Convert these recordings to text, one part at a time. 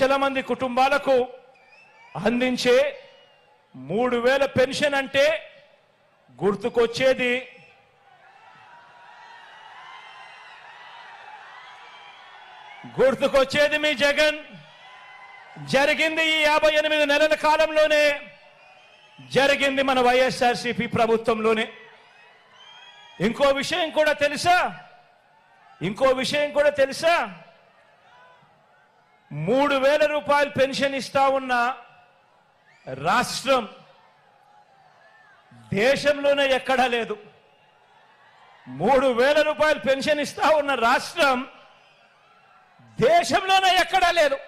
లక్షల మంది కుటుంబాలకు అందించే 3000 పెన్షన్ అంటే గుర్తుకొచ్చేది మీ జగన్. జరిగింది ఈ 58 నెలల కాలంలోనే, జరిగింది మన వైఎస్ఆర్సీపీ ప్రభుత్వంలోనే. ఇంకో విషయం కూడా తెలుసా 3000 రూపాయలు పెన్షన్ ఇస్తా ఉన్న రాష్ట్రం దేశంలోనే ఎక్కడా లేదు. 3000 రూపాయలు పెన్షన్ ఇస్తా ఉన్న రాష్ట్రం దేశంలోనే ఎక్కడా లేదు.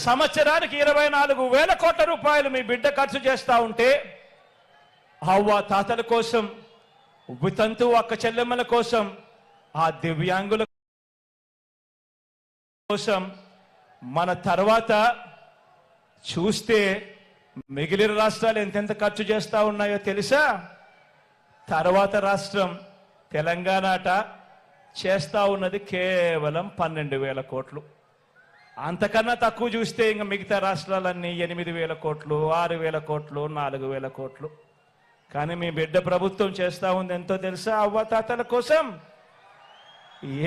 సంవత్సరానికి 24,000 కోట్ల రూపాయలు మీ బిడ్డ ఖర్చు చేస్తా ఉంటే, అవ్వ తాతల కోసం, వితంతు అక్క చెల్లెమ్మల కోసం, ఆ దివ్యాంగుల కోసం, మన తర్వాత చూస్తే మిగిలిన రాష్ట్రాలు ఎంతెంత ఖర్చు చేస్తా ఉన్నాయో తెలుసా? తర్వాత రాష్ట్రం తెలంగాణ చేస్తా ఉన్నది కేవలం 12,000 కోట్లు. అంతకన్నా తక్కువ చూస్తే ఇంకా మిగతా రాష్ట్రాలన్నీ 8,000 కోట్లు, 6,000 కోట్లు, 4,000 కోట్లు. కానీ మీ బిడ్డ ప్రభుత్వం చేస్తా ఉంది ఎంతో తెలుసా? అవ్వతాతల కోసం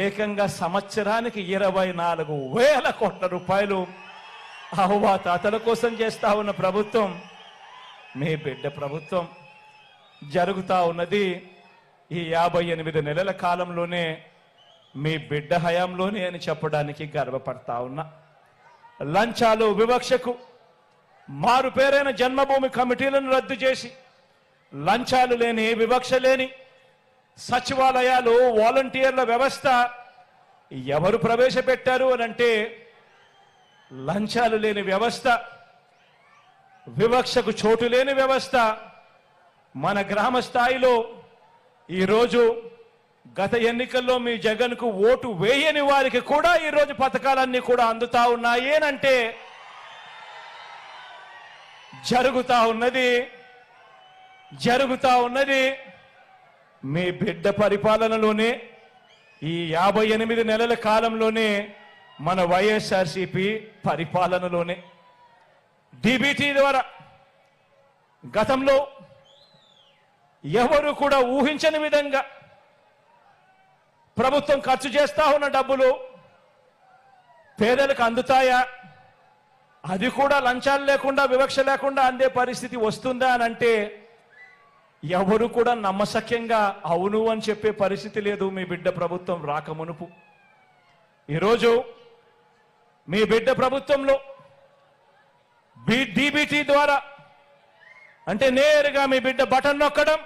ఏకంగా సంవత్సరానికి 24,000 కోట్ల రూపాయలు అవ్వతాతల కోసం చేస్తా ఉన్న ప్రభుత్వం మీ బిడ్డ ప్రభుత్వం. జరుగుతా ఉన్నది ఈ 58 నెలల కాలంలోనే, మీ బిడ్డ హయాంలోనే అని చెప్పడానికి గర్వపడతా ఉన్నా. లంచాలు, వివక్షకు మారు పేరైన జన్మభూమి కమిటీలను రద్దు చేసి, లంచాలు లేని, వివక్ష లేని సచివాలయాలు, వాలంటీర్ల వ్యవస్థ ఎవరు ప్రవేశపెట్టారు అనంటే లంచాలు లేని వ్యవస్థ, వివక్షకు చోటు లేని వ్యవస్థ మన గ్రామ స్థాయిలో ఈరోజు గత ఎన్నికల్లో మీ జగన్కు ఓటు వేయని వారికి కూడా ఈరోజు పథకాలన్నీ కూడా అందుతా ఉన్నాయి అంటే జరుగుతా ఉన్నది మీ బిడ్డ పరిపాలనలోనే. ఈ 58 నెలల కాలంలోనే, మన వైఎస్ఆర్సీపీ పరిపాలనలోనే. డీబీటీ ద్వారా గతంలో ఎవరు కూడా ఊహించని విధంగా ప్రభుత్వం ఖర్చు చేస్తా ఉన్న డబ్బులు పేదలకు అందుతాయా? అది కూడా లంచాలు లేకుండా, వివక్ష లేకుండా అందే పరిస్థితి వస్తుందా అని అంటే ఎవరు కూడా నమ్మశక్యంగా అవును అని చెప్పే పరిస్థితి లేదు మీ బిడ్డ ప్రభుత్వం రాకమునుపు. ఈరోజు మీ బిడ్డ ప్రభుత్వంలో డీబీటీ ద్వారా అంటే నేరుగా మీ బిడ్డ బటన్ నొక్కడం,